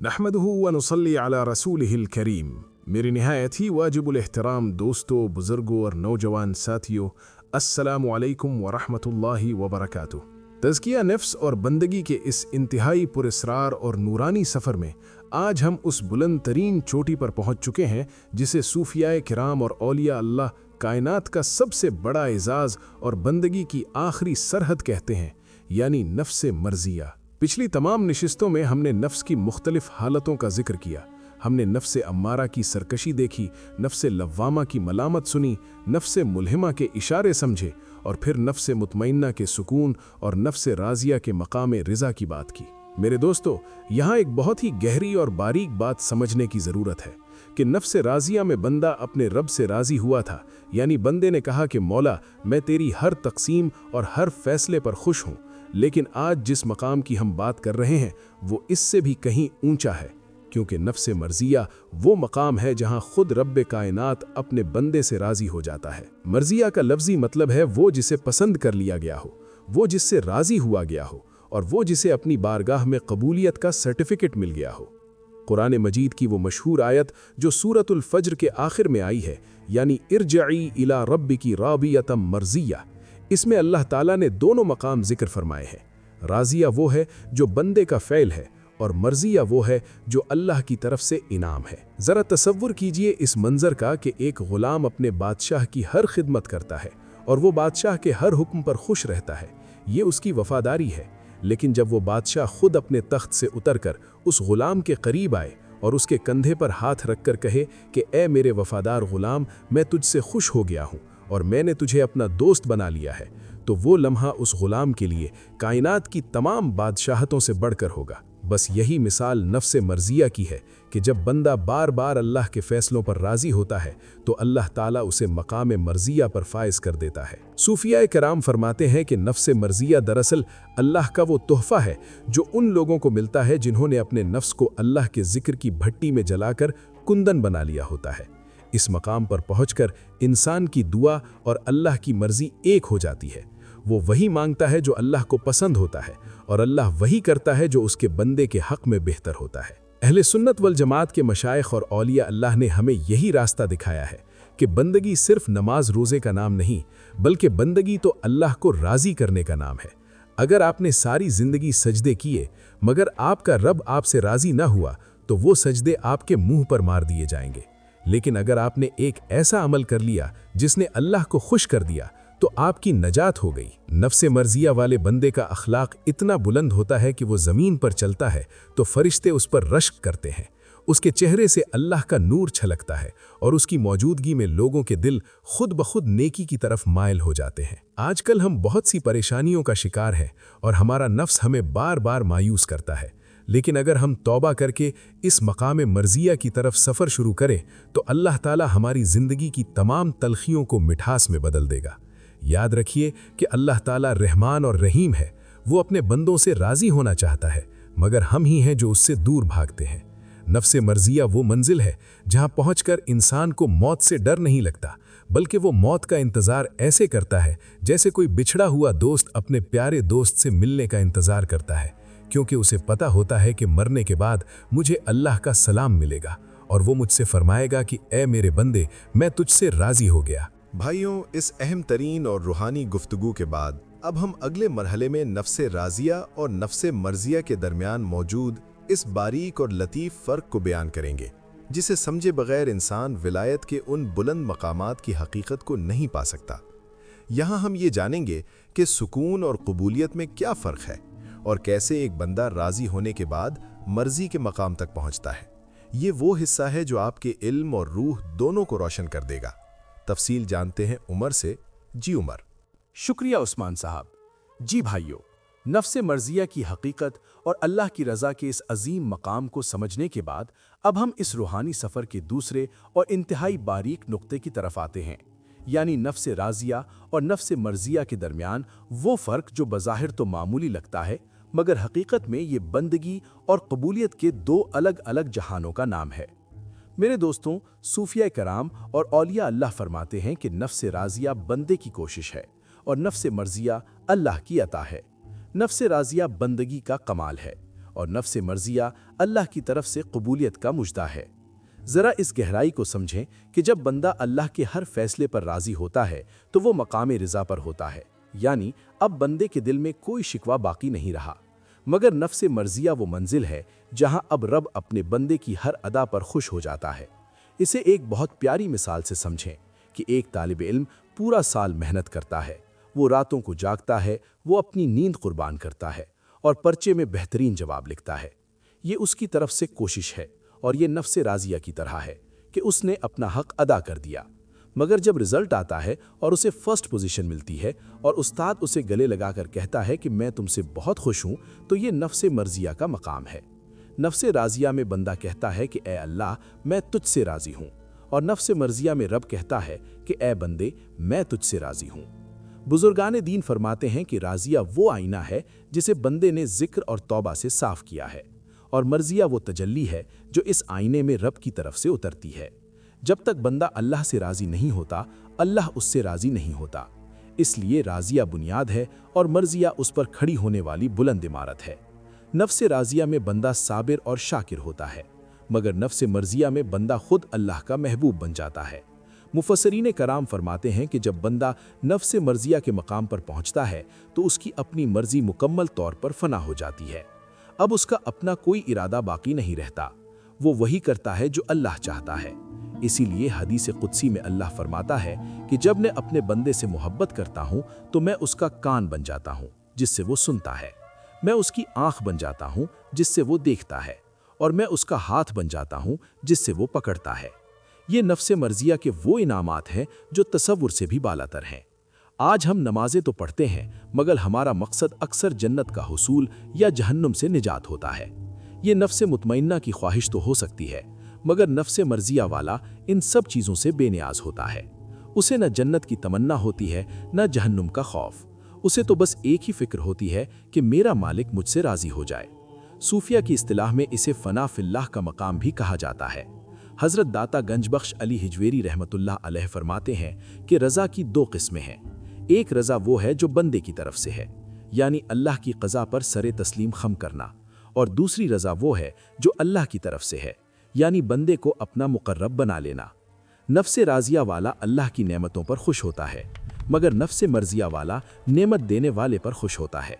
नहमदुहु व नुसल्ली अला रसूलिहिल करीम। मेरी निहायत ही वाजिबुल एहतराम दोस्तों, बुज़ुर्गों और नौजवान साथियों, अस्सलामु अलैकुम व रहमतुल्लाहि व बरकातुहू। तज़किया नफ्स और बंदगी के इस इंतहाई पुरस्रार और नूरानी सफ़र में आज हम उस बुलंद तरीन चोटी पर पहुँच चुके हैं जिसे सूफियाए किराम और औलिया अल्लाह कायनात का सबसे बड़ा एजाज़ और बंदगी की आखिरी सरहद कहते हैं, यानी नफ्स मर्जिया। पिछली तमाम नशिस्तों में हमने नफ्स की मुख्तलिफ हालतों का जिक्र किया। हमने नफ्स अम्मारा की सरकशी देखी, नफ्स लव्वामा की मलामत सुनी, नफ्स मुल्हिमा के इशारे समझे और फिर नफ्स मुतमइन्ना के सुकून और नफ्स राजिया के मकाम रिज़ा की बात की। मेरे दोस्तों, यहाँ एक बहुत ही गहरी और बारीक बात समझने की ज़रूरत है कि नफ्स राजिया में बंदा अपने रब से राज़ी हुआ था, यानी बंदे ने कहा कि मौला, मैं तेरी हर तकसीम और हर फैसले पर खुश हूँ। लेकिन आज जिस मकाम की हम बात कर रहे हैं वो इससे भी कहीं ऊंचा है, क्योंकि नफ्स मर्जिया वो मकाम है जहां खुद रब्बे कायनात अपने बंदे से राज़ी हो जाता है। मर्जिया का लफ्ज़ी मतलब है वो जिसे पसंद कर लिया गया हो, वो जिससे राज़ी हुआ गया हो और वो जिसे अपनी बारगाह में कबूलियत का सर्टिफिकेट मिल गया हो। कुरान मजीद की वो मशहूर आयत जो सूरतुल फज्र के आखिर में आई है, यानी इरजई इला रब्बिकी राबियतम मर्जिया, इसमें अल्लाह ताला ने दोनों मकाम जिक्र फरमाए हैं। राजिया वो है जो बंदे का फ़ैल है और मर्जिया वो है जो अल्लाह की तरफ से इनाम है। ज़रा तसव्वुर कीजिए इस मंज़र का कि एक ग़ुलाम अपने बादशाह की हर खिदमत करता है और वो बादशाह के हर हुक्म पर खुश रहता है। ये उसकी वफ़ादारी है। लेकिन जब वो बादशाह खुद अपने तख्त से उतर कर उस ग़ुलाम के करीब आए और उसके कंधे पर हाथ रख कर कहे कि ए मेरे वफ़ादार ग़ुलाम, मैं तुझसे खुश हो गया हूँ और मैंने तुझे अपना दोस्त बना लिया है, तो वो लम्हा उस ग़ुलाम के लिए कायनात की तमाम बादशाहतों से बढ़कर होगा। बस यही मिसाल नफ्स मर्जिया की है कि जब बंदा बार बार अल्लाह के फ़ैसलों पर राज़ी होता है तो अल्लाह ताला उसे मकाम मर्जिया पर फाइज कर देता है। सूफियाए कराम फरमाते हैं कि नफ्स मर्जिया दरअसल अल्लाह का वो तोहफ़ा है जो उन लोगों को मिलता है जिन्होंने अपने नफ्स को अल्लाह के ज़िक्र की भट्टी में जलाकर कुंदन बना लिया होता है। इस मकाम पर पहुंचकर इंसान की दुआ और अल्लाह की मर्जी एक हो जाती है। वो वही मांगता है जो अल्लाह को पसंद होता है और अल्लाह वही करता है जो उसके बंदे के हक में बेहतर होता है। अहले सुन्नत वल जमात के मशाइख और औलिया अल्लाह ने हमें यही रास्ता दिखाया है कि बंदगी सिर्फ नमाज रोज़े का नाम नहीं, बल्कि बंदगी तो अल्लाह को राज़ी करने का नाम है। अगर आपने सारी ज़िंदगी सजदे किए मगर आपका रब आपसे राज़ी ना हुआ तो वो सजदे आपके मुंह पर मार दिए जाएंगे। लेकिन अगर आपने एक ऐसा अमल कर लिया जिसने अल्लाह को खुश कर दिया तो आपकी नजात हो गई। नफ्स मर्जिया वाले बंदे का अखलाक इतना बुलंद होता है कि वो ज़मीन पर चलता है तो फरिश्ते उस पर रश्क करते हैं। उसके चेहरे से अल्लाह का नूर छलकता है और उसकी मौजूदगी में लोगों के दिल खुद ब खुद नेकी की तरफ मायल हो जाते हैं। आजकल हम बहुत सी परेशानियों का शिकार हैं और हमारा नफ्स हमें बार बार मायूस करता है। लेकिन अगर हम तौबा करके इस मकाम मर्जिया की तरफ सफ़र शुरू करें तो अल्लाह ताला हमारी ज़िंदगी की तमाम तलखियों को मिठास में बदल देगा। याद रखिए कि अल्लाह ताला रहमान और रहीम है। वो अपने बंदों से राज़ी होना चाहता है, मगर हम ही हैं जो उससे दूर भागते हैं। नफ्स मर्जिया वो मंजिल है जहाँ पहुँचकर इंसान को मौत से डर नहीं लगता, बल्कि वो मौत का इंतज़ार ऐसे करता है जैसे कोई बिछड़ा हुआ दोस्त अपने प्यारे दोस्त से मिलने का इंतज़ार करता है, क्योंकि उसे पता होता है कि मरने के बाद मुझे अल्लाह का सलाम मिलेगा और वो मुझसे फरमाएगा कि ए मेरे बंदे, मैं तुझसे राज़ी हो गया। भाइयों, इस अहम तरीन और रूहानी गुफ्तगू के बाद अब हम अगले मरहले में नफ्स राजिया और नफ्स मर्जिया के दरमियान मौजूद इस बारीक और लतीफ़ फ़र्क को बयान करेंगे, जिसे समझे बगैर इंसान विलायत के उन बुलंद मकामात की हकीकत को नहीं पा सकता। यहाँ हम ये जानेंगे कि सुकून और कबूलियत में क्या फ़र्क है और कैसे एक बंदा राज़ी होने के बाद मर्जी के मकाम तक पहुँचता है। ये वो हिस्सा है जो आपके इल्म और रूह दोनों को रोशन कर देगा। तफसील जानते हैं उमर से। जी उमर। शुक्रिया उस्मान साहब। जी भाइयों, नफ्स मर्जिया की हकीकत और अल्लाह की रज़ा के इस अजीम मकाम को समझने के बाद अब हम इस रूहानी सफ़र के दूसरे और इंतहाई बारीक नुक्ते की तरफ आते हैं, यानी नफ्स राजिया और नफ्स मर्जिया के दरमियान वो फ़र्क जो बज़ाहिर तो मामूली लगता है, मगर हकीकत में ये बंदगी और कबूलियत के दो अलग अलग जहानों का नाम है। मेरे दोस्तों, सूफिया कराम और औलिया अल्लाह फरमाते हैं कि नफ्स राजिया बंदे की कोशिश है और नफ्स मर्जिया अल्लाह की अता है। नफ्स राजिया बंदगी का कमाल है और नफ्स मर्जिया अल्लाह की तरफ से कबूलियत का मुजदा है। ज़रा इस गहराई को समझें कि जब बंदा अल्लाह के हर फैसले पर राज़ी होता है तो वो मकाम रिज़ा पर होता है, यानी अब बंदे के दिल में कोई शिकवा बाकी नहीं रहा। मगर नफ्स मर्जिया वो मंजिल है जहां अब रब अपने बंदे की हर अदा पर खुश हो जाता है। इसे एक बहुत प्यारी मिसाल से समझें कि एक तालिब इल्म पूरा साल मेहनत करता है, वो रातों को जागता है, वो अपनी नींद कुर्बान करता है और पर्चे में बेहतरीन जवाब लिखता है। ये उसकी तरफ से कोशिश है और ये नफ्स राजिया की तरह है कि उसने अपना हक अदा कर दिया। मगर जब रिजल्ट आता है और उसे फर्स्ट पोजीशन मिलती है और उस्ताद उसे गले लगाकर कहता है कि मैं तुमसे बहुत खुश हूं, तो ये नफ्स मर्जिया का मकाम है। नफ्स राजिया में बंदा कहता है कि ए अल्लाह, मैं तुझसे राजी हूं, और नफ्स मर्जिया में रब कहता है कि ए बंदे, मैं तुझसे राजी हूं। बुजुर्गान दीन फरमाते हैं कि राजिया वो आईना है जिसे बंदे ने जिक्र और तौबा से साफ किया है, और मर्जिया वो तजल्ली है जो इस आईने में रब की तरफ से उतरती है। जब तक बंदा अल्लाह से राजी नहीं होता, अल्लाह उससे राजी नहीं होता। इसलिए राजिया बुनियाद है और मर्जिया उस पर खड़ी होने वाली बुलंद इमारत है। नफ्स राजिया में बंदा साबिर और शाकिर होता है, मगर नफ्स मर्जिया में बंदा खुद अल्लाह का महबूब बन जाता है। मुफस्सरीन कराम फरमाते हैं कि जब बंदा नफ्स मर्जिया के मकाम पर पहुंचता है तो उसकी अपनी मर्जी मुकम्मल तौर पर फना हो जाती है। अब उसका अपना कोई इरादा बाकी नहीं रहता, वो वही करता है जो अल्लाह चाहता है। इसीलिए हदीस कुदसी में अल्लाह फरमाता है कि जब मैं अपने बंदे से मोहब्बत करता हूं तो मैं उसका कान बन जाता हूं जिससे वो सुनता है, मैं उसकी आंख बन जाता हूं जिससे वो देखता है, और मैं उसका हाथ बन जाता हूं जिससे वो पकड़ता है। ये नफ्स मर्जिया के वो इनामात हैं जो तसव्वुर से भी बालातर हैं। आज हम नमाजें तो पढ़ते हैं, मगर हमारा मकसद अक्सर जन्नत का हुसूल या जहन्नुम से निजात होता है। ये नफ्स मुतमइन्ना की ख्वाहिश तो हो सकती है, मगर नफ्स मर्जिया वाला इन सब चीज़ों से बेनियाज होता है। उसे न जन्नत की तमन्ना होती है, न जहन्नुम का खौफ। उसे तो बस एक ही फिक्र होती है कि मेरा मालिक मुझसे राज़ी हो जाए। सूफिया की इस्तिलाह में इसे फ़ना फिल्लाह का मकाम भी कहा जाता है। हज़रत दाता गंजबख्श अली हिजवेरी रहमतुल्लाह अलैह फरमाते हैं कि रज़ा की दो किस्में हैं। एक रज़ा वो है जो बंदे की तरफ से है, यानी अल्लाह की क़ज़ा पर सरे तस्लीम खम करना, और दूसरी रज़ा वो है जो अल्लाह की तरफ से है, यानी बंदे को अपना मुकर्रब बना लेना। नफ्स राजिया वाला अल्लाह की नेमतों पर खुश होता है, मगर नफ्स मर्जिया वाला नेमत देने वाले पर खुश होता है।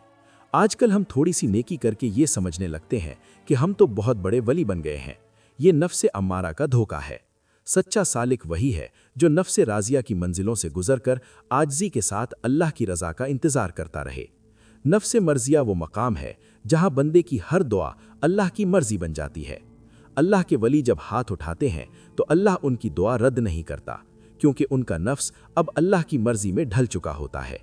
आजकल हम थोड़ी सी नेकी करके ये समझने लगते हैं कि हम तो बहुत बड़े वली बन गए हैं। ये नफ्स अम्मारा का धोखा है। सच्चा सालिक वही है जो नफ्स राजिया की मंजिलों से गुजरकर आजिज़ी के साथ अल्लाह की रज़ा का इंतज़ार करता रहे। नफ्स मर्जिया वो मकाम है जहाँ बंदे की हर दुआ अल्लाह की मर्जी बन जाती है। अल्लाह के वली जब हाथ उठाते हैं तो अल्लाह उनकी दुआ रद्द नहीं करता, क्योंकि उनका नफ्स अब अल्लाह की मर्जी में ढल चुका होता है।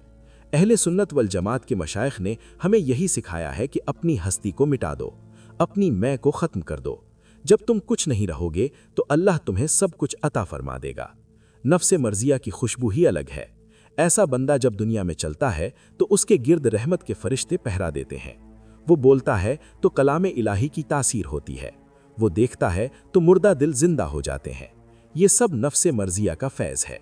अहले सुन्नत वल जमात के मशाइख ने हमें यही सिखाया है कि अपनी हस्ती को मिटा दो, अपनी मैं को ख़त्म कर दो। जब तुम कुछ नहीं रहोगे तो अल्लाह तुम्हें सब कुछ अता फरमा देगा। नफ्स मर्जिया की खुशबू ही अलग है। ऐसा बंदा जब दुनिया में चलता है तो उसके गिर्द रहमत के फरिश्ते पहरा देते हैं। वो बोलता है तो कलाम इलाही की तासीर होती है, वो देखता है तो मुर्दा दिल जिंदा हो जाते हैं। ये सब नफ्स मर्जिया का फैज़ है।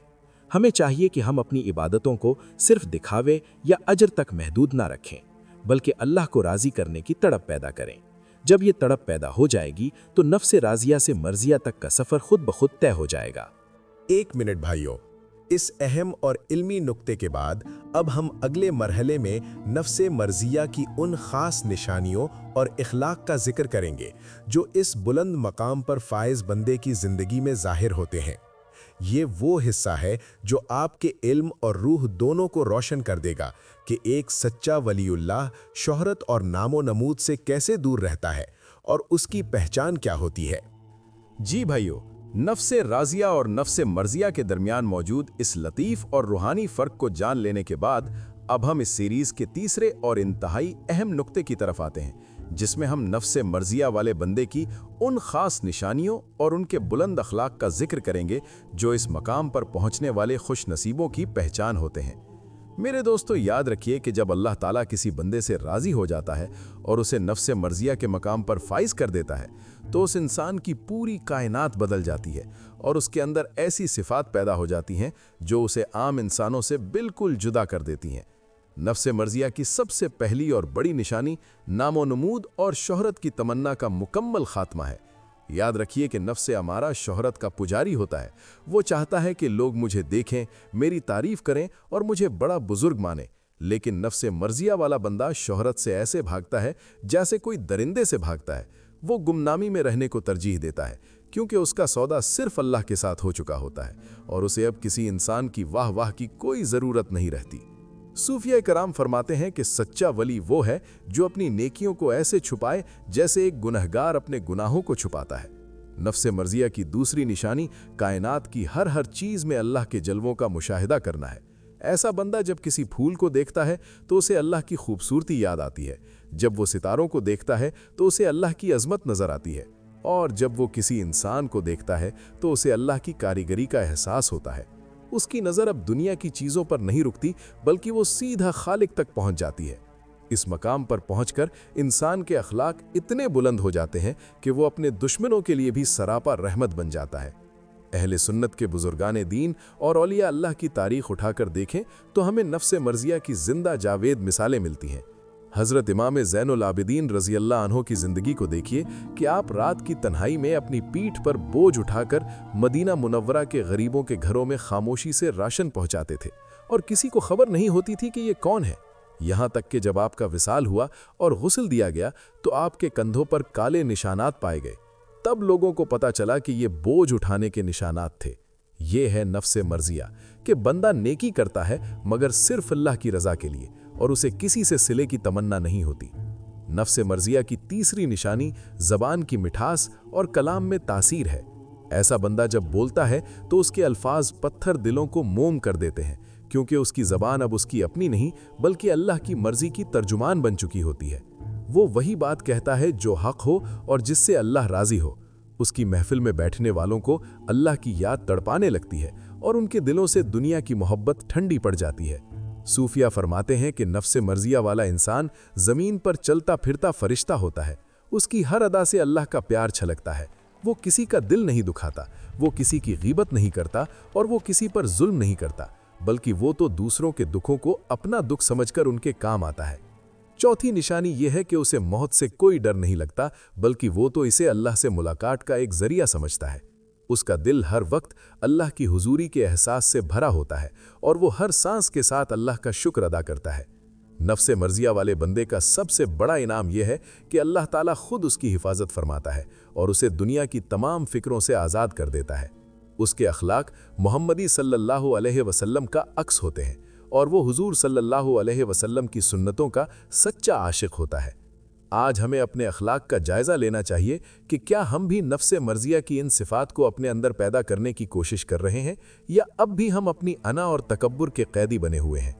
हमें चाहिए कि हम अपनी इबादतों को सिर्फ दिखावे या अजर तक महदूद ना रखें, बल्कि अल्लाह को राज़ी करने की तड़प पैदा करें। जब ये तड़प पैदा हो जाएगी तो नफ्स राजिया से मर्जिया तक का सफ़र खुद ब खुद तय हो जाएगा। एक मिनट भाइयों, इस अहम और इल्मी नुक्ते के बाद अब हम अगले मरहले में नफ्स मर्जिया की उन ख़ास निशानियों और इखलाक का जिक्र करेंगे जो इस बुलंद मकाम पर फायज़ बंदे की ज़िंदगी में ज़ाहिर होते हैं। ये वो हिस्सा है जो आपके इल्म और रूह दोनों को रोशन कर देगा कि एक सच्चा वलीउल्लाह शोहरत और नामो नमूद से कैसे दूर रहता है और उसकी पहचान क्या होती है। जी भाइयों, नफ्स राजिया और नफ्स मर्जिया के दरमियान मौजूद इस लतीफ़ और रूहानी फ़र्क को जान लेने के बाद अब हम इस सीरीज़ के तीसरे और इंतहाई अहम नुक्ते की तरफ आते हैं, जिसमें हम नफ्स मर्जिया वाले बंदे की उन ख़ास निशानियों और उनके बुलंद अखलाक का जिक्र करेंगे जो इस मकाम पर पहुंचने वाले खुश नसीबों की पहचान होते हैं। मेरे दोस्तों, याद रखिए कि जब अल्लाह ताला किसी बंदे से राज़ी हो जाता है और उसे नफ्स मर्जिया के मकाम पर फाइज कर देता है तो उस इंसान की पूरी कायनात बदल जाती है और उसके अंदर ऐसी सिफात पैदा हो जाती हैं जो उसे आम इंसानों से बिल्कुल जुदा कर देती हैं। नफ्स मर्जिया की सबसे पहली और बड़ी निशानी नामो नमूद और शोहरत की तमन्ना का मुकम्मल खात्मा है। याद रखिए कि नफ्स अमारा शोहरत का पुजारी होता है। वो चाहता है कि लोग मुझे देखें, मेरी तारीफ करें और मुझे बड़ा बुजुर्ग माने। लेकिन नफ्स मर्जिया वाला बंदा शोहरत से ऐसे भागता है जैसे कोई दरिंदे से भागता है। वो गुमनामी में रहने को तरजीह देता है, क्योंकि उसका सौदा सिर्फ अल्लाह के साथ हो चुका होता है और उसे अब किसी इंसान की वाह वाह की कोई ज़रूरत नहीं रहती। सूफिया कराम फरमाते हैं कि सच्चा वली वो है जो अपनी नेकियों को ऐसे छुपाए जैसे एक गुनहगार अपने गुनाहों को छुपाता है। नफ्स मर्जिया की दूसरी निशानी कायनात की हर चीज़ में अल्लाह के जलवों का मुशाहिदा करना है। ऐसा बंदा जब किसी फूल को देखता है तो उसे अल्लाह की खूबसूरती याद आती है, जब वो सितारों को देखता है तो उसे अल्लाह की अजमत नज़र आती है, और जब वो किसी इंसान को देखता है तो उसे अल्लाह की कारीगरी का एहसास होता है। उसकी नज़र अब दुनिया की चीज़ों पर नहीं रुकती, बल्कि वो सीधा खालिक तक पहुंच जाती है। इस मकाम पर पहुंचकर इंसान के अखलाक इतने बुलंद हो जाते हैं कि वो अपने दुश्मनों के लिए भी सरापा रहमत बन जाता है। अहले सुन्नत के बुजुर्गान दीन और औलिया अल्लाह की तारीख उठाकर देखें तो हमें नफ्स मर्जिया की जिंदा जावेद मिसालें मिलती हैं। हज़रत इमाम ज़ैनुल आबिदीन रज़ी अल्लाह अन्हो की ज़िंदगी को देखिए कि आप रात की तन्हाई में अपनी पीठ पर बोझ उठाकर मदीना मुनव्वरा के गरीबों के घरों में खामोशी से राशन पहुंचाते थे और किसी को खबर नहीं होती थी कि ये कौन है। यहाँ तक कि जब आपका विसाल हुआ और गुस्ल दिया गया तो आपके कंधों पर काले निशानात पाए गए। तब लोगों को पता चला कि ये बोझ उठाने के निशानात थे। ये है नफ्स मर्जिया कि बंदा नेकी करता है मगर सिर्फ अल्लाह की रज़ा के लिए, और उसे किसी से सिले की तमन्ना नहीं होती। नफ्स मर्जिया की तीसरी निशानी ज़बान की मिठास और कलाम में तासीर है। ऐसा बंदा जब बोलता है तो उसके अल्फाज पत्थर दिलों को मोम कर देते हैं, क्योंकि उसकी ज़बान अब उसकी अपनी नहीं बल्कि अल्लाह की मर्जी की तर्जुमान बन चुकी होती है। वो वही बात कहता है जो हक हो और जिससे अल्लाह राज़ी हो। उसकी महफिल में बैठने वालों को अल्लाह की याद तड़पाने लगती है और उनके दिलों से दुनिया की मोहब्बत ठंडी पड़ जाती है। सूफिया फरमाते हैं कि नफ्स मर्जिया वाला इंसान ज़मीन पर चलता फिरता फरिश्ता होता है। उसकी हर अदा से अल्लाह का प्यार छलकता है। वो किसी का दिल नहीं दुखाता, वो किसी की गीबत नहीं करता और वो किसी पर जुल्म नहीं करता, बल्कि वो तो दूसरों के दुखों को अपना दुख समझकर उनके काम आता है। चौथी निशानी ये है कि उसे मौत से कोई डर नहीं लगता, बल्कि वो तो इसे अल्लाह से मुलाकात का एक जरिया समझता है। उसका दिल हर वक्त अल्लाह की हुजूरी के एहसास से भरा होता है और वो हर सांस के साथ अल्लाह का शुक्र अदा करता है। नफ्स मर्जिया वाले बंदे का सबसे बड़ा इनाम यह है कि अल्लाह ताला खुद उसकी हिफाजत फरमाता है और उसे दुनिया की तमाम फिक्रों से आज़ाद कर देता है। उसके अखलाक मोहम्मदी सल्लल्लाहु अलैहि वसल्लम का अक्स होते हैं और वो हुजूर सल्लल्लाहु अलैहि वसल्लम की सुन्नतों का सच्चा आशिक होता है। आज हमें अपने अखलाक का जायज़ा लेना चाहिए कि क्या हम भी नफ्स मर्जिया की इन सिफ़ात को अपने अंदर पैदा करने की कोशिश कर रहे हैं, या अब भी हम अपनी अना और तकब्बुर के कैदी बने हुए हैं।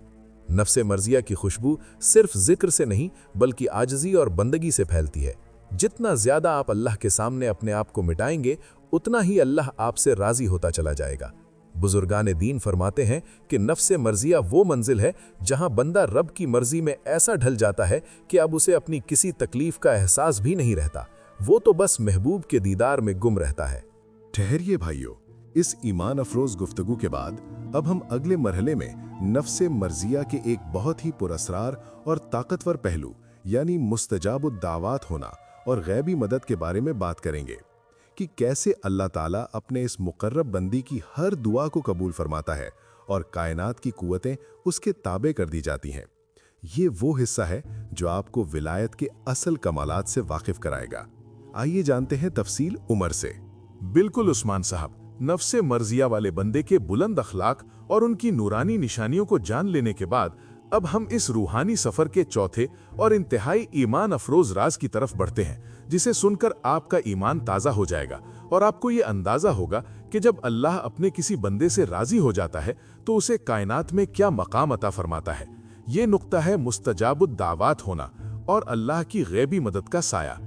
नफ्स मर्जिया की खुशबू सिर्फ जिक्र से नहीं बल्कि आजिज़ी और बंदगी से फैलती है। जितना ज़्यादा आप अल्लाह के सामने अपने आप को मिटाएंगे, उतना ही अल्लाह आपसे राज़ी होता चला जाएगा। बुजुर्गान दीन फरमाते हैं कि नफ्स मर्जिया वो मंजिल है जहां बंदा रब की मर्जी में ऐसा ढल जाता है कि अब उसे अपनी किसी तकलीफ का एहसास भी नहीं रहता। वो तो बस महबूब के दीदार में गुम रहता है। ठहरिए भाइयों, इस ईमान अफरोज गुफ्तगू के बाद अब हम अगले मरहले में नफ्स मर्जिया के एक बहुत ही पुरअसरार और ताकतवर पहलू यानी मुस्तजाबुद दावात होना और गैबी मदद के बारे में बात करेंगे कि कैसे अल्लाह ताला अपने इस मुकर्रब बंदी की हर दुआ को कबूल फरमाता है और कायनात की कुव्वतें उसके ताबे कर दी जाती हैं। ये वो हिस्सा है जो आपको विलायत के असल कमालात से वाकिफ कराएगा। आइए जानते हैं तफसील उमर से। बिल्कुल उस्मान साहब, नफ्स मर्जिया वाले बंदे के बुलंद अखलाक और उनकी नूरानी निशानियों को जान लेने के बाद अब हम इस रूहानी सफर के चौथे और इंतहाई ईमान अफरोज राज की तरफ बढ़ते हैं, जिसे सुनकर आपका ईमान ताज़ा हो जाएगा और आपको ये अंदाज़ा होगा कि जब अल्लाह अपने किसी बंदे से राज़ी हो जाता है तो उसे कायनात में क्या मकाम अता फरमाता है। ये नुक्ता है मुस्तजाबुद दावात होना और अल्लाह की गैबी मदद का साया।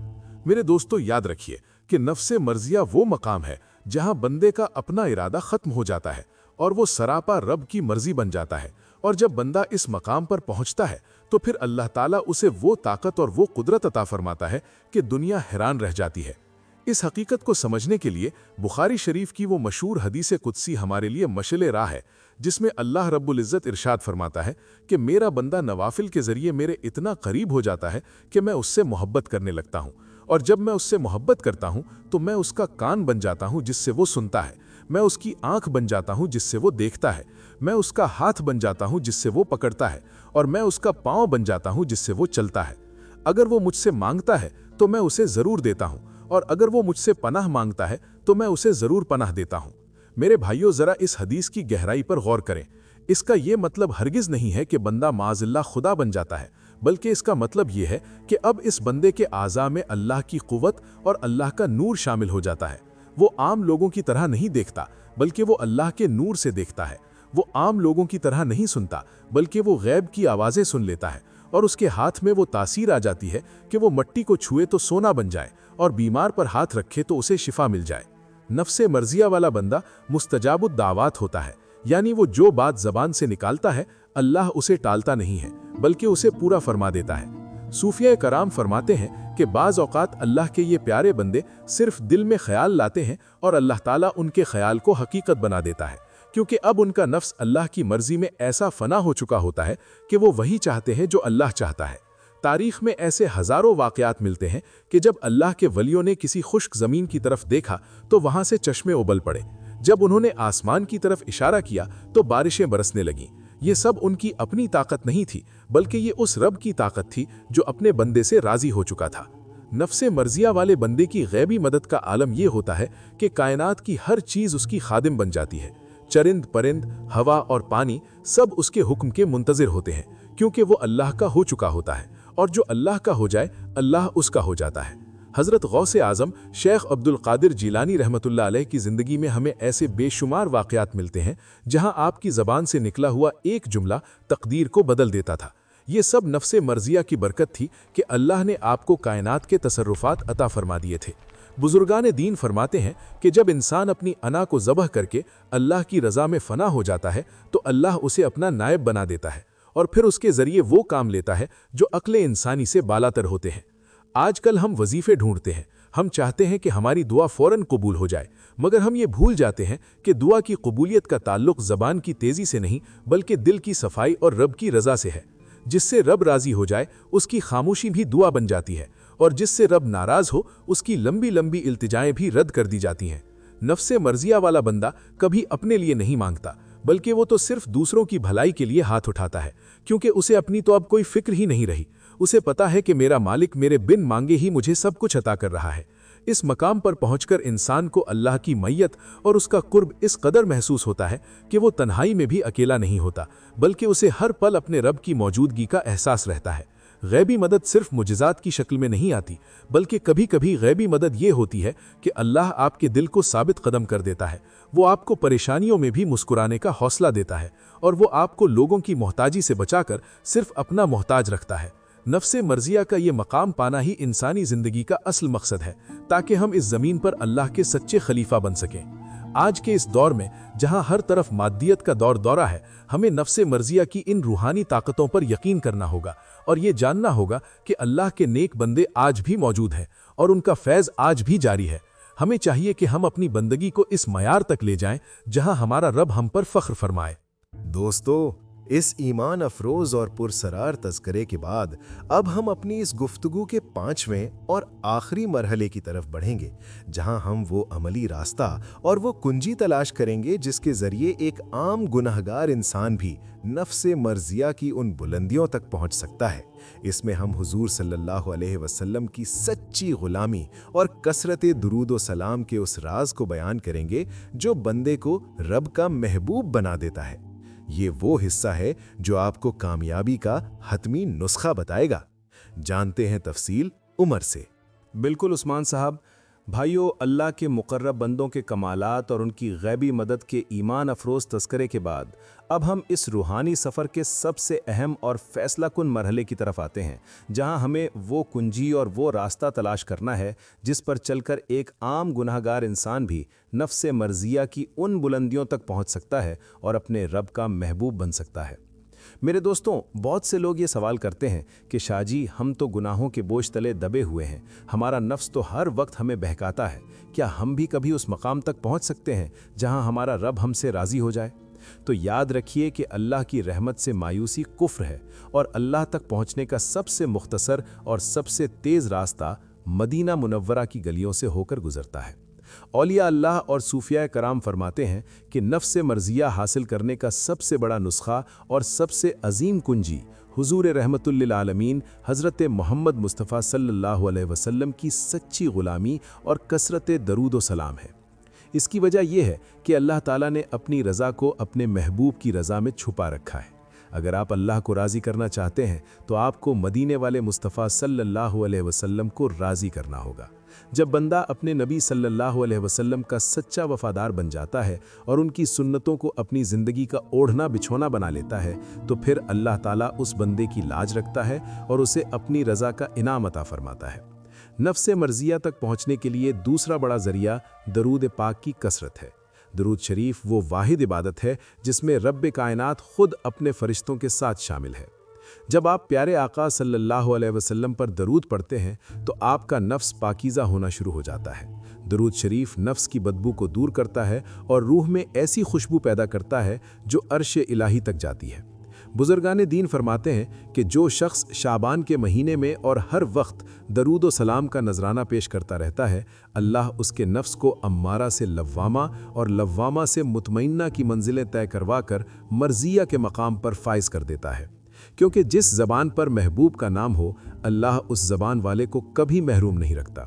मेरे दोस्तों, याद रखिए कि नफ्स मर्जिया वो मकाम है जहां बंदे का अपना इरादा खत्म हो जाता है और वो सरापा रब की मर्जी बन जाता है। और जब बंदा इस मकाम पर पहुंचता है तो फिर अल्लाह ताला उसे वो ताकत और वो कुदरत अता फरमाता है कि दुनिया हैरान रह जाती है। इस हकीकत को समझने के लिए बुखारी शरीफ की वो मशहूर हदीस कुदसी हमारे लिए मशले राह है, जिसमें अल्लाह रब्बुल इज़्ज़त इरशाद फरमाता है कि मेरा बंदा नवाफिल के ज़रिए मेरे इतना करीब हो जाता है कि मैं उससे मोहब्बत करने लगता हूँ, और जब मैं उससे मोहब्बत करता हूँ तो मैं उसका कान बन जाता हूँ जिससे वो सुनता है, मैं उसकी आँख बन जाता हूँ जिससे वो देखता है, मैं उसका हाथ बन जाता हूँ जिससे वो पकड़ता है, और मैं उसका पाँव बन जाता हूँ जिससे वो चलता है। अगर वो मुझसे मांगता है तो मैं उसे ज़रूर देता हूँ, और अगर वो मुझसे पनाह मांगता है तो मैं उसे ज़रूर पनाह देता हूँ। मेरे भाइयों, ज़रा इस हदीस की गहराई पर गौर करें। इसका ये मतलब हरगिज़ नहीं है कि बंदा माज़िल्लाह खुदा बन जाता है, बल्कि इसका मतलब ये है कि अब इस बंदे के आज़ा में अल्लाह की क़ुव्वत और अल्लाह का नूर शामिल हो जाता है। वो आम लोगों की तरह नहीं देखता, बल्कि वो अल्लाह के नूर से देखता है। वो आम लोगों की तरह नहीं सुनता, बल्कि वो गैब की आवाज़ें सुन लेता है, और उसके हाथ में वो तासीर आ जाती है कि वो मिट्टी को छुए तो सोना बन जाए, और बीमार पर हाथ रखे तो उसे शिफा मिल जाए। नफ्से मर्जिया वाला बंदा मुस्तजाबुद दावात होता है, यानी वो जो बात ज़बान से निकालता है अल्लाह उसे टालता नहीं है, बल्कि उसे पूरा फरमा देता है। सूफिया कराम फरमाते हैं कि बाज़ औक़ात अल्लाह के ये प्यारे बंदे सिर्फ दिल में ख्याल लाते हैं और अल्लाह ताला उनके ख्याल को हकीकत बना देता है, क्योंकि अब उनका नफ्स अल्लाह की मर्जी में ऐसा फना हो चुका होता है कि वो वही चाहते हैं जो अल्लाह चाहता है। तारीख में ऐसे हज़ारों वाक़यात मिलते हैं कि जब अल्लाह के वलियों ने किसी खुश्क ज़मीन की तरफ देखा तो वहाँ से चश्मे उबल पड़े। जब उन्होंने आसमान की तरफ इशारा किया तो बारिशें बरसने लगीं। ये सब उनकी अपनी ताकत नहीं थी, बल्कि ये उस रब की ताकत थी जो अपने बंदे से राज़ी हो चुका था। नफ्से मर्जिया वाले बंदे की गैबी मदद का आलम ये होता है कि कायनात की हर चीज़ उसकी खादिम बन जाती है। चरिंद परिंद, हवा और पानी सब उसके हुक्म के मुंतज़िर होते हैं, क्योंकि वो अल्लाह का हो चुका होता है, और जो अल्लाह का हो जाए अल्लाह उसका हो जाता है। हज़रत गौसे आज़म शेख अब्दुल क़ादिर जीलानी रहमतुल्लाह अलैह की ज़िंदगी में हमें ऐसे बेशुमार वाक़यात मिलते हैं जहां आपकी ज़बान से निकला हुआ एक जुमला तकदीर को बदल देता था। ये सब नफ्से मर्जिया की बरकत थी कि अल्लाह ने आपको कायनात के तसर्रुफ़ात अता फरमा दिए थे। बुजुर्गान दीन फरमाते हैं कि जब इंसान अपनी अना को ज़बह करके अल्लाह की रज़ा में फ़ना हो जाता है तो अल्लाह उसे अपना नायब बना देता है, और फिर उसके ज़रिए वो काम लेता है जो अक्ल इंसानी से बालातर होते हैं। आजकल हम वजीफ़े ढूंढते हैं, हम चाहते हैं कि हमारी दुआ फ़ौरन कबूल हो जाए, मगर हम ये भूल जाते हैं कि दुआ की कबूलियत का ताल्लुक़ ज़बान की तेज़ी से नहीं, बल्कि दिल की सफाई और रब की रज़ा से है। जिससे रब राज़ी हो जाए उसकी खामोशी भी दुआ बन जाती है, और जिससे रब नाराज़ हो उसकी लंबी लंबी इल्तिजाएं भी रद्द कर दी जाती हैं। नफ्से मर्जिया वाला बंदा कभी अपने लिए नहीं मांगता, बल्कि वो तो सिर्फ दूसरों की भलाई के लिए हाथ उठाता है, क्योंकि उसे अपनी तो अब कोई फिक्र ही नहीं रही। उसे पता है कि मेरा मालिक मेरे बिन मांगे ही मुझे सब कुछ अता कर रहा है। इस मकाम पर पहुंचकर इंसान को अल्लाह की मैयत और उसका कुर्ब इस कदर महसूस होता है कि वो तन्हाई में भी अकेला नहीं होता, बल्कि उसे हर पल अपने रब की मौजूदगी का एहसास रहता है। गैबी मदद सिर्फ मुजज़ात की शक्ल में नहीं आती, बल्कि कभी कभी गैबी मदद ये होती है कि अल्लाह आपके दिल को साबित कदम कर देता है। वो आपको परेशानियों में भी मुस्कुराने का हौसला देता है, और वो आपको लोगों की मोहताजी से बचाकर सिर्फ अपना मोहताज रखता है। नफ्से मर्जिया का ये मकाम पाना ही इंसानी ज़िंदगी का असल मकसद है, ताकि हम इस ज़मीन पर अल्लाह के सच्चे खलीफा बन सकें। आज के इस दौर में जहां हर तरफ मादियत का दौरा है, हमें नफ्से मर्जिया की इन रूहानी ताकतों पर यकीन करना होगा और ये जानना होगा कि अल्लाह के नेक बंदे आज भी मौजूद हैं और उनका फैज़ आज भी जारी है। हमें चाहिए कि हम अपनी बंदगी को इस मयार तक ले जाएं जहां हमारा रब हम पर फ़ख्र फरमाए। दोस्तों, इस ईमान अफरोज़ और पुरसरार तज़किरे के बाद अब हम अपनी इस गुफ्तगू के 5वें और आखिरी मरहले की तरफ बढ़ेंगे, जहां हम वो अमली रास्ता और वो कुंजी तलाश करेंगे जिसके ज़रिए एक आम गुनहगार इंसान भी नफ्से मर्जिया की उन बुलंदियों तक पहुंच सकता है। इसमें हम हुजूर सल्लल्लाहु अलैहि वसल्लम की सच्ची गुलामी और कसरत दुरूद व सलाम के उस राज को बयान करेंगे जो बंदे को रब का महबूब बना देता है। ये वो हिस्सा है जो आपको कामयाबी का हतमी नुस्खा बताएगा। जानते हैं तफसील उमर से। बिल्कुल उस्मान साहब। भाइयों, अल्लाह के मुकर्रब बंदों के कमालात और उनकी गैबी मदद के ईमान अफरोज़ तज़किरे के बाद अब हम इस रूहानी सफ़र के सबसे अहम और फैसला कुन मरहले की तरफ आते हैं, जहां हमें वो कुंजी और वो रास्ता तलाश करना है जिस पर चलकर एक आम गुनहगार इंसान भी नफ्से मर्जिया की उन बुलंदियों तक पहुंच सकता है और अपने रब का महबूब बन सकता है। میرے دوستوں، بہت سے لوگ یہ سوال کرتے ہیں کہ شاہ جی، ہم تو گناہوں کے بوجھ تلے دبے ہوئے ہیں، ہمارا نفس تو ہر وقت ہمیں بہکاتا ہے، کیا ہم بھی کبھی اس مقام تک پہنچ سکتے ہیں جہاں ہمارا رب ہم سے راضی ہو جائے؟ تو یاد رکھیے کہ اللہ کی رحمت سے مایوسی کفر ہے، اور اللہ تک پہنچنے کا سب سے مختصر اور سب سے تیز راستہ مدینہ منورہ کی گلیوں سے ہو کر گزرتا ہے۔ اولیاء اللہ اور صوفیاء کرام فرماتے ہیں کہ نفس مرضیہ حاصل کرنے کا سب سے بڑا نسخہ اور سب سے عظیم کنجی حضور رحمت للعالمین حضرت محمد مصطفیٰ صلی اللہ علیہ وسلم کی سچی غلامی اور کثرت درود و سلام ہے۔ اس کی وجہ یہ ہے کہ اللہ تعالیٰ نے اپنی رضا کو اپنے محبوب کی رضا میں چھپا رکھا ہے۔ اگر آپ اللہ کو راضی کرنا چاہتے ہیں تو آپ کو مدینے والے مصطفیٰ صلی اللہ علیہ وسلم کو راضی کرنا ہوگا۔ جب بندہ اپنے نبی صلی اللہ علیہ وسلم کا سچا وفادار بن جاتا ہے اور ان کی سنتوں کو اپنی زندگی کا اوڑھنا بچھونا بنا لیتا ہے تو پھر اللہ تعالیٰ اس بندے کی لاج رکھتا ہے اور اسے اپنی رضا کا انعام عطا فرماتا ہے۔ نفس مرضیہ تک پہنچنے کے لیے دوسرا بڑا ذریعہ درود پاک کی کثرت ہے۔ درود شریف وہ واحد عبادت ہے جس میں رب کائنات خود اپنے فرشتوں کے ساتھ شامل ہے۔ جب آپ پیارے آقا صلی اللہ علیہ وسلم پر درود پڑھتے ہیں تو آپ کا نفس پاکیزہ ہونا شروع ہو جاتا ہے۔ درود شریف نفس کی بدبو کو دور کرتا ہے اور روح میں ایسی خوشبو پیدا کرتا ہے جو عرش الہی تک جاتی ہے۔ بزرگان دین فرماتے ہیں کہ جو شخص شعبان کے مہینے میں اور ہر وقت درود و سلام کا نذرانہ پیش کرتا رہتا ہے، اللہ اس کے نفس کو امارہ سے لوامہ اور لوامہ سے مطمئنہ کی منزلیں طے کروا کر مرضیہ کے مقام پر فائز کر دیتا ہے۔ کیونکہ جس زبان پر محبوب کا نام ہو، اللہ اس زبان والے کو کبھی محروم نہیں رکھتا۔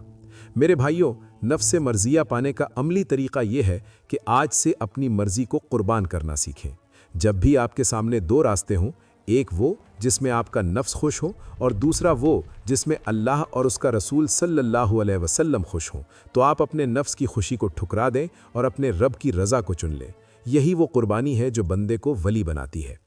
میرے بھائیوں، نفس مرضیہ پانے کا عملی طریقہ یہ ہے کہ آج سے اپنی مرضی کو قربان کرنا سیکھیں۔ جب بھی آپ کے سامنے دو راستے ہوں، ایک وہ جس میں آپ کا نفس خوش ہو اور دوسرا وہ جس میں اللہ اور اس کا رسول صلی اللہ علیہ وسلم خوش ہوں، تو آپ اپنے نفس کی خوشی کو ٹھکرا دیں اور اپنے رب کی رضا کو چن لیں۔ یہی وہ قربانی ہے جو بندے کو ولی بناتی ہے۔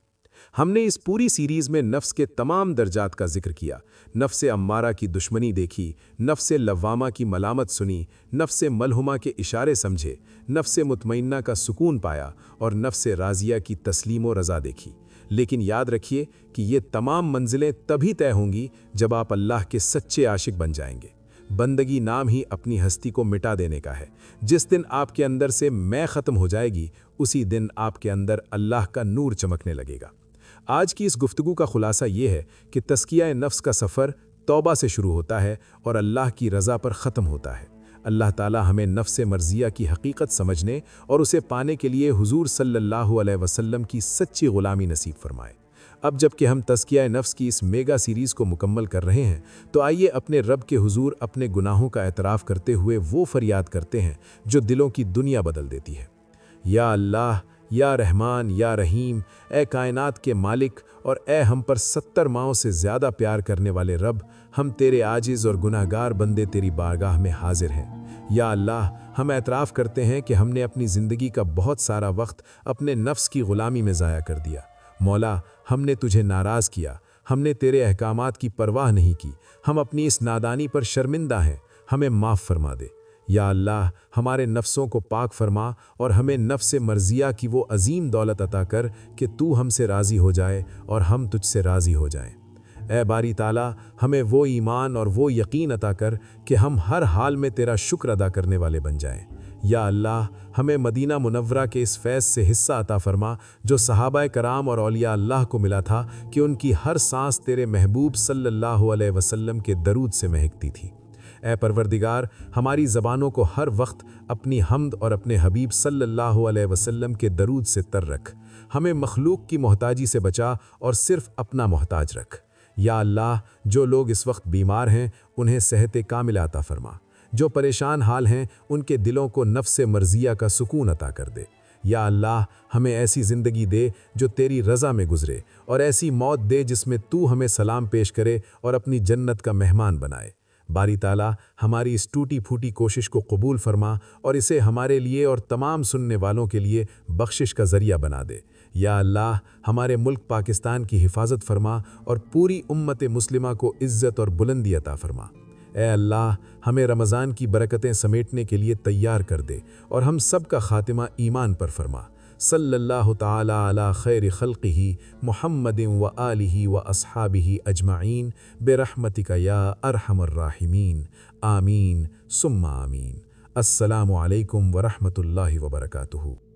ہم نے اس پوری سیریز میں نفس کے تمام درجات کا ذکر کیا، نفس امارہ کی دشمنی دیکھی، نفس لوامہ کی ملامت سنی، نفس ملہمہ کے اشارے سمجھے، نفس مطمئنہ کا سکون پایا اور نفس راضیہ کی تسلیم و رضا دیکھی۔ لیکن یاد رکھیے کہ یہ تمام منزلیں تبھی طے ہوں گی جب آپ اللہ کے سچے عاشق بن جائیں گے۔ بندگی نام ہی اپنی ہستی کو مٹا دینے کا ہے۔ جس دن آپ کے اندر سے میں ختم ہو جائے گی، اسی دن آپ کے اندر اللہ کا نور چمکنے لگے گا۔ آج کی اس گفتگو کا خلاصہ یہ ہے کہ تزکیہ نفس کا سفر توبہ سے شروع ہوتا ہے اور اللہ کی رضا پر ختم ہوتا ہے۔ اللہ تعالی ہمیں نفس مرضیہ کی حقیقت سمجھنے اور اسے پانے کے لیے حضور صلی اللہ علیہ وسلم کی سچی غلامی نصیب فرمائے۔ اب جب کہ ہم تزکیہ نفس کی اس میگا سیریز کو مکمل کر رہے ہیں تو آئیے اپنے رب کے حضور اپنے گناہوں کا اعتراف کرتے ہوئے وہ فریاد کرتے ہیں جو دلوں کی دنیا بدل دیتی ہے۔ یا اللہ، یا رحمان، یا رحیم، اے کائنات کے مالک اور اے ہم پر 70 ماؤں سے زیادہ پیار کرنے والے رب، ہم تیرے عاجز اور گناہگار بندے تیری بارگاہ میں حاضر ہیں۔ یا اللہ، ہم اعتراف کرتے ہیں کہ ہم نے اپنی زندگی کا بہت سارا وقت اپنے نفس کی غلامی میں ضائع کر دیا۔ مولا، ہم نے تجھے ناراض کیا، ہم نے تیرے احکامات کی پرواہ نہیں کی، ہم اپنی اس نادانی پر شرمندہ ہیں، ہمیں معاف فرما دے۔ یا اللہ، ہمارے نفسوں کو پاک فرما اور ہمیں نفس مرضیہ کی وہ عظیم دولت عطا کر کہ تو ہم سے راضی ہو جائے اور ہم تجھ سے راضی ہو جائیں۔ اے باری تعالیٰ، ہمیں وہ ایمان اور وہ یقین عطا کر کہ ہم ہر حال میں تیرا شکر ادا کرنے والے بن جائیں۔ یا اللہ، ہمیں مدینہ منورہ کے اس فیض سے حصہ عطا فرما جو صحابہ کرام اور اولیاء اللہ کو ملا تھا کہ ان کی ہر سانس تیرے محبوب صلی اللہ علیہ وسلم کے درود سے مہکتی تھی۔ اے پروردگار، ہماری زبانوں کو ہر وقت اپنی حمد اور اپنے حبیب صلی اللہ علیہ وسلم کے درود سے تر رکھ، ہمیں مخلوق کی محتاجی سے بچا اور صرف اپنا محتاج رکھ۔ یا اللہ، جو لوگ اس وقت بیمار ہیں انہیں صحت کاملہ عطا فرما، جو پریشان حال ہیں ان کے دلوں کو نفس مرضیہ کا سکون عطا کر دے۔ یا اللہ، ہمیں ایسی زندگی دے جو تیری رضا میں گزرے اور ایسی موت دے جس میں تو ہمیں سلام پیش کرے اور اپنی جنت کا مہمان بنائے۔ باری تعالیٰ، ہماری اس ٹوٹی پھوٹی کوشش کو قبول فرما اور اسے ہمارے لیے اور تمام سننے والوں کے لیے بخشش کا ذریعہ بنا دے۔ یا اللہ، ہمارے ملک پاکستان کی حفاظت فرما اور پوری امت مسلمہ کو عزت اور بلندی عطا فرما۔ اے اللہ، ہمیں رمضان کی برکتیں سمیٹنے کے لیے تیار کر دے اور ہم سب کا خاتمہ ایمان پر فرما۔ صلی اللہ تعالی علی خیر خلقہ محمد و آلہ و اصحابہ اجمعین برحمتک یا ارحم الراحمین آمین ثم آمین۔ السلام علیکم ورحمۃ اللہ وبرکاتہ۔